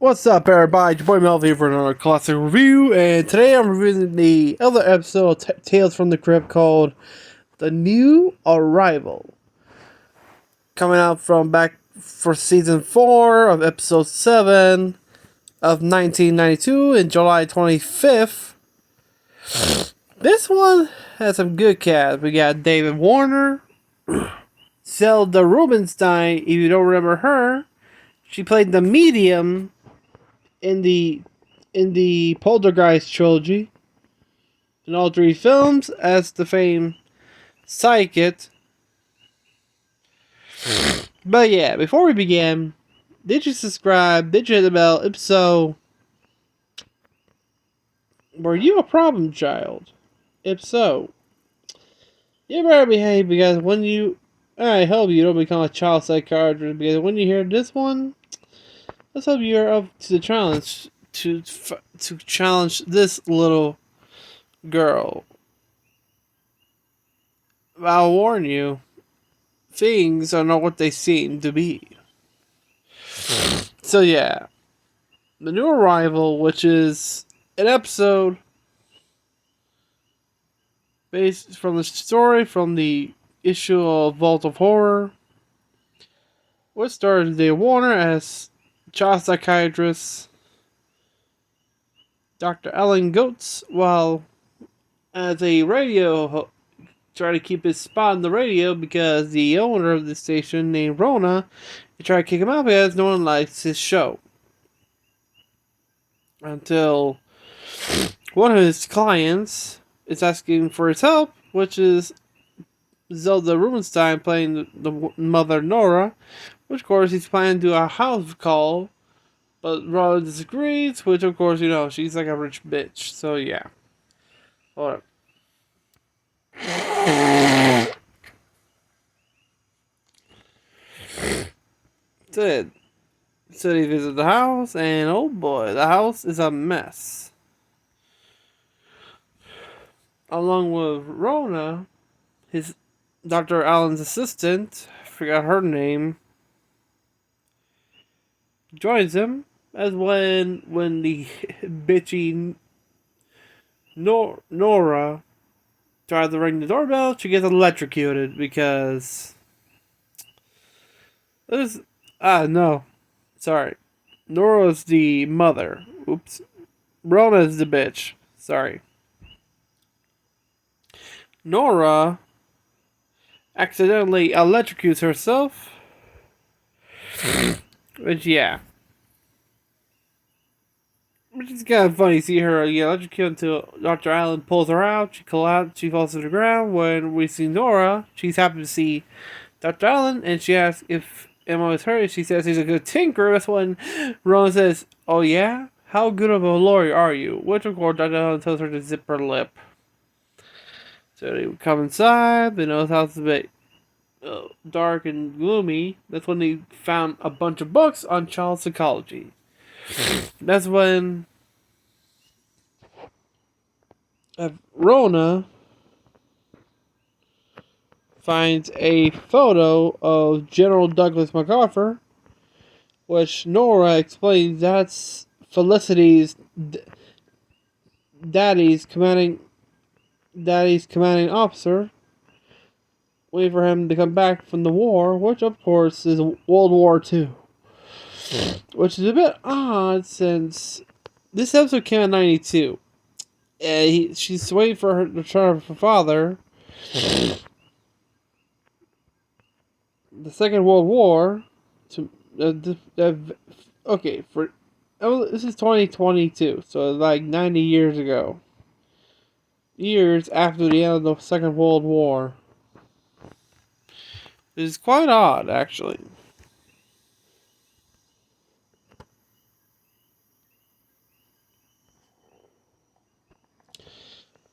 What's up, everybody? It's your boy Melvin here for another classic review, and today I'm reviewing the other episode of Tales from the Crypt called The New Arrival. Coming out from back for season 4 of episode 7 of 1992 in July 25th. This one has some good cast. We got David Warner, Zelda Rubenstein. If you don't remember her, she played the medium in the Poltergeist trilogy, in all 3 films, as the famed psychic. But yeah, before we begin, did you subscribe? Did you hit the bell? If so, were you a problem child? If so, you better behave, because I hope you don't become a child psychologist, because when you hear this one, let's hope you're up to the challenge to challenge this little girl. I'll warn you, things are not what they seem to be. So yeah, The New Arrival, which is an episode based from the story from the issue of Vault of Horror, which stars David Warner as child psychiatrist Dr. Alan Goetz, while as a radio try to keep his spot on the radio, because the owner of the station named Rona, he tried to kick him out because no one likes his show. Until one of his clients is asking for his help, which is Zelda Rubenstein playing the Mother Nora, which of course he's planning to do a house call, but Rona disagrees, which of course, she's like a rich bitch. So yeah. Hold up. So he visits the house, and oh boy, the house is a mess. Along with Rona, his Dr. Allen's assistant, I forgot her name, joins him, as when the bitchy Nora tries to ring the doorbell, she gets electrocuted because no. Sorry. Nora's the mother. Oops. Rona's the bitch. Sorry. Nora accidentally electrocutes herself. Which, yeah. Which is kind of funny. See her electrocute until Dr. Allen pulls her out. She collapses. She falls to the ground. When we see Nora, she's happy to see Dr. Allen, and she asks if Emma was hurt. She says he's a good tinker. That's when Ron says, "Oh yeah? How good of a lawyer are you?" Which of course Dr. Allen tells her to zip her lip. So they come inside. They know the house is a bit dark and gloomy. That's when they found a bunch of books on child psychology. That's when Rona finds a photo of General Douglas MacArthur, which Nora explains that's Felicity's daddy's commanding officer, waiting for him to come back from the war, which of course is World War II. Which is a bit odd, since this episode came out in 92. She's waiting for her to return of her father. The Second World War. This is 2022, so like 90 years ago. Years after the end of the Second World War. It's quite odd, actually.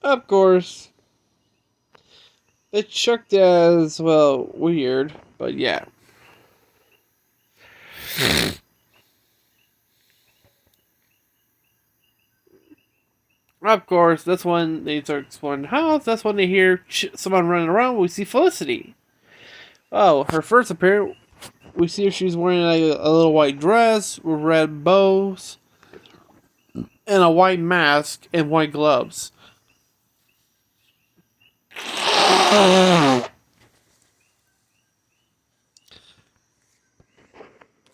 Of course, it's chucked as, well, weird, but yeah. Of course, that's when they start exploring the house. That's when they hear someone running around. We see Felicity. Oh, her first appearance we see she's wearing a little white dress with red bows and a white mask and white gloves.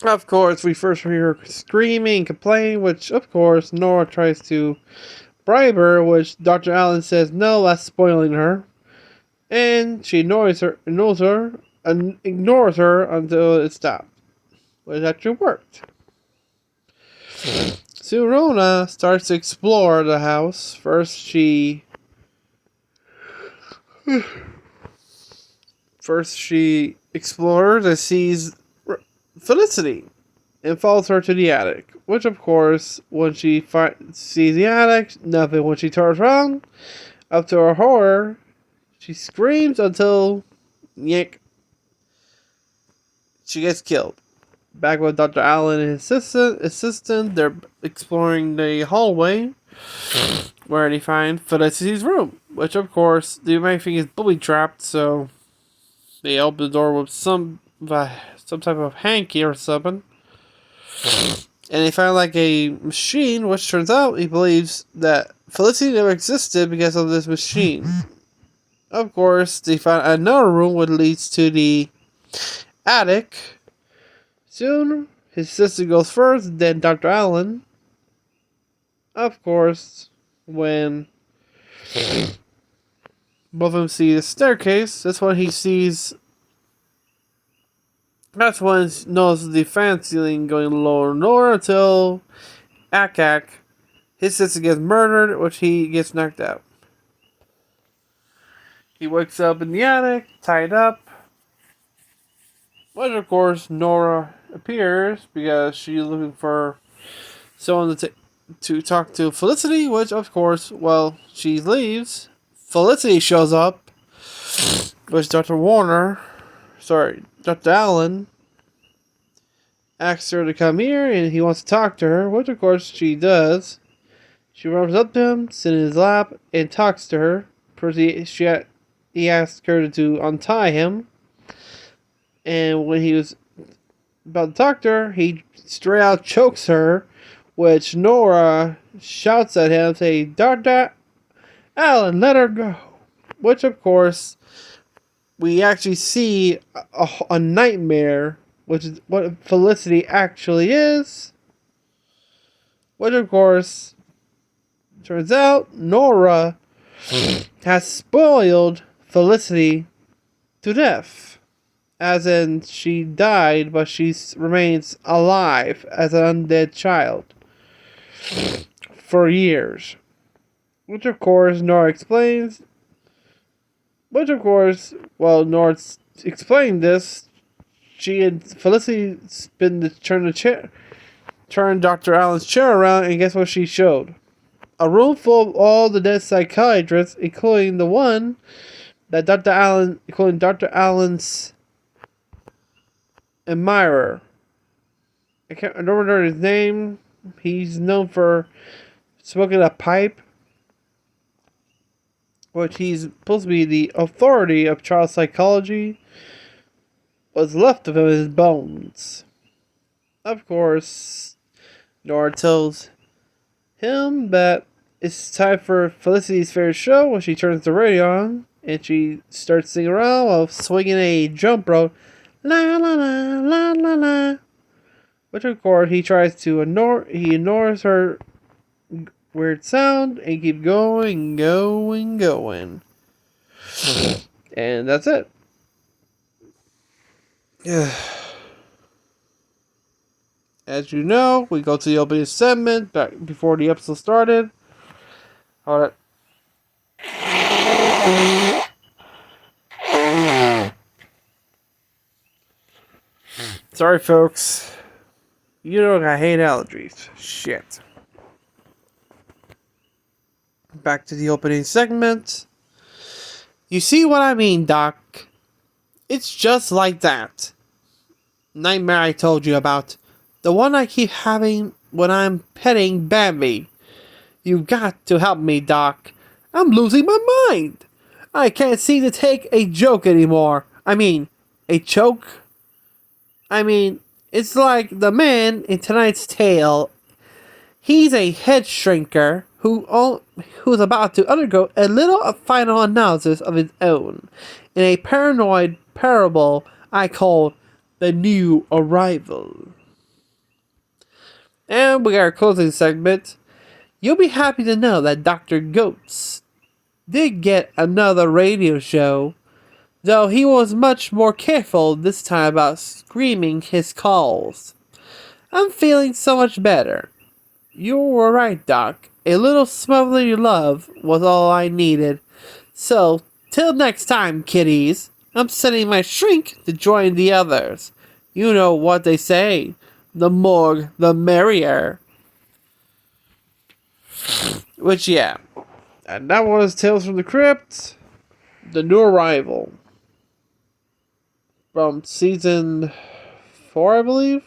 Of course, we first hear her screaming and complaining, which, of course, Nora tries to bribe her, which Dr. Allen says, no, that's spoiling her. And she ignores her until it stopped. Which actually worked. So Rona starts to explore the house. First, she explores and sees Felicity and follows her to the attic. Which, of course, when she sees the attic, nothing. When she turns around, up to her horror, she screams until, yank, she gets killed. Back with Dr. Allen and his assistant, they're exploring the hallway where they find Felicity's room, which, of course, the main thing is booby trapped, so they open the door with some type of hanky or something. And they find like a machine, which turns out he believes that Felicity never existed because of this machine. Of course, they find another room which leads to the attic. Soon, his sister goes first, then Dr. Allen. Of course, when both of them see the staircase, that's when he sees. That's when he knows the fan ceiling going lower and lower until Akak, his sister gets murdered, which he gets knocked out. He wakes up in the attic, tied up. Which, of course, Nora appears because she's looking for someone to talk to Felicity, which, of course, well, she leaves. Felicity shows up, which Dr. Allen asks her to come here, and he wants to talk to her, which, of course, she does. She runs up to him, sits in his lap, and talks to her. First, he asks her to untie him. And when he was about to talk to her, he straight out chokes her, which Nora shouts at him, saying, Dr. Allen, let her go. Which, of course, we actually see a nightmare, which is what Felicity actually is. Which, of course, turns out Nora has spoiled Felicity to death. As in, she died, but she remains alive as an undead child for years. Which, of course, Nora explains. Which, of course, while Nora explained this, she and Felicity turned Dr. Allen's chair around, and guess what she showed? A room full of all the dead psychiatrists, including the one that Dr. Allen's admirer. I don't remember his name. He's known for smoking a pipe, which he's supposed to be the authority of child psychology. What's left of him is bones. Of course, Nora tells him that it's time for Felicity's favorite show when she turns the radio on and she starts singing around while swinging a jump rope. La la la la la la. Which, of course, he ignores her weird sound and keeps going. And that's it. As you know, we go to the opening segment back before the episode started. Hold it. Sorry, folks. You know I hate allergies. Shit. Back to the opening segment. You see what I mean, Doc? It's just like that nightmare I told you about. The one I keep having when I'm petting Bambi. You got to help me, Doc. I'm losing my mind. I can't seem to take a joke anymore. I mean, a choke. I mean, it's like the man in tonight's tale. He's a head shrinker who's about to undergo a little final analysis of his own in a paranoid parable I call The New Arrival. And we got our closing segment. You'll be happy to know that Dr. Goats did get another radio show, though he was much more careful this time about screaming his calls. I'm feeling so much better. You were right, Doc. A little smothering love was all I needed. So, till next time, kiddies, I'm sending my shrink to join the others. You know what they say. The more, the merrier. Which, yeah. And that was Tales from the Crypt, The New Arrival. From season 4, I believe?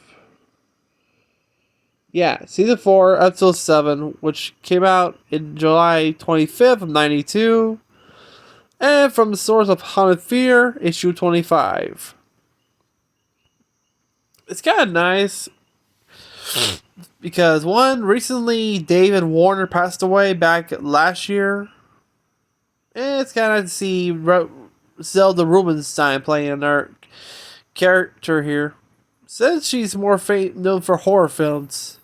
Yeah, season 4, episode 7, which came out in July 25th of 92. And from the source of Haunted Fear, issue 25. It's kind of nice because, one, recently David Warner passed away back last year. And it's kind of nice to see Zelda Rubenstein playing another character here. Since she's more known for horror films.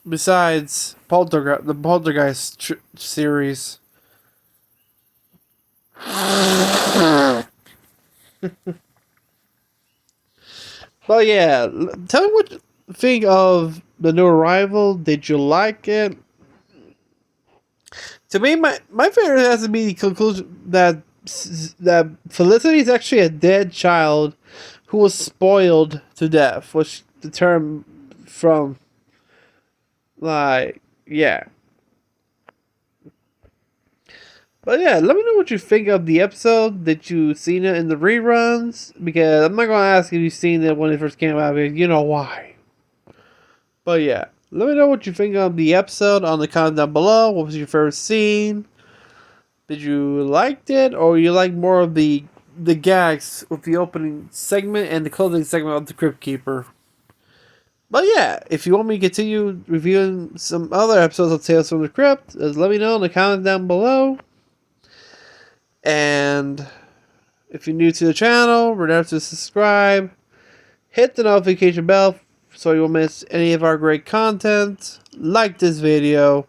Besides the Poltergeist series. But yeah, tell me what you think of The New Arrival. Did you like it? To me, my favorite has to be the conclusion that Felicity is actually a dead child who was spoiled to death, which the term from, like, yeah. But yeah, let me know what you think of the episode. Did you seen it in the reruns? Because I'm not going to ask if you've seen it when it first came out, because you know why. But yeah, let me know what you think of the episode on the comment down below. What was your favorite scene? Did you liked it, or you like more of the gags with the opening segment and the closing segment of the Crypt Keeper? But yeah, if you want me to continue reviewing some other episodes of Tales from the Crypt, just let me know in the comment down below. And if you're new to the channel, remember to subscribe. Hit the notification bell so you won't miss any of our great content. Like this video.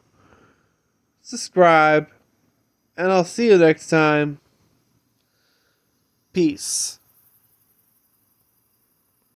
Subscribe. And I'll see you next time. Peace.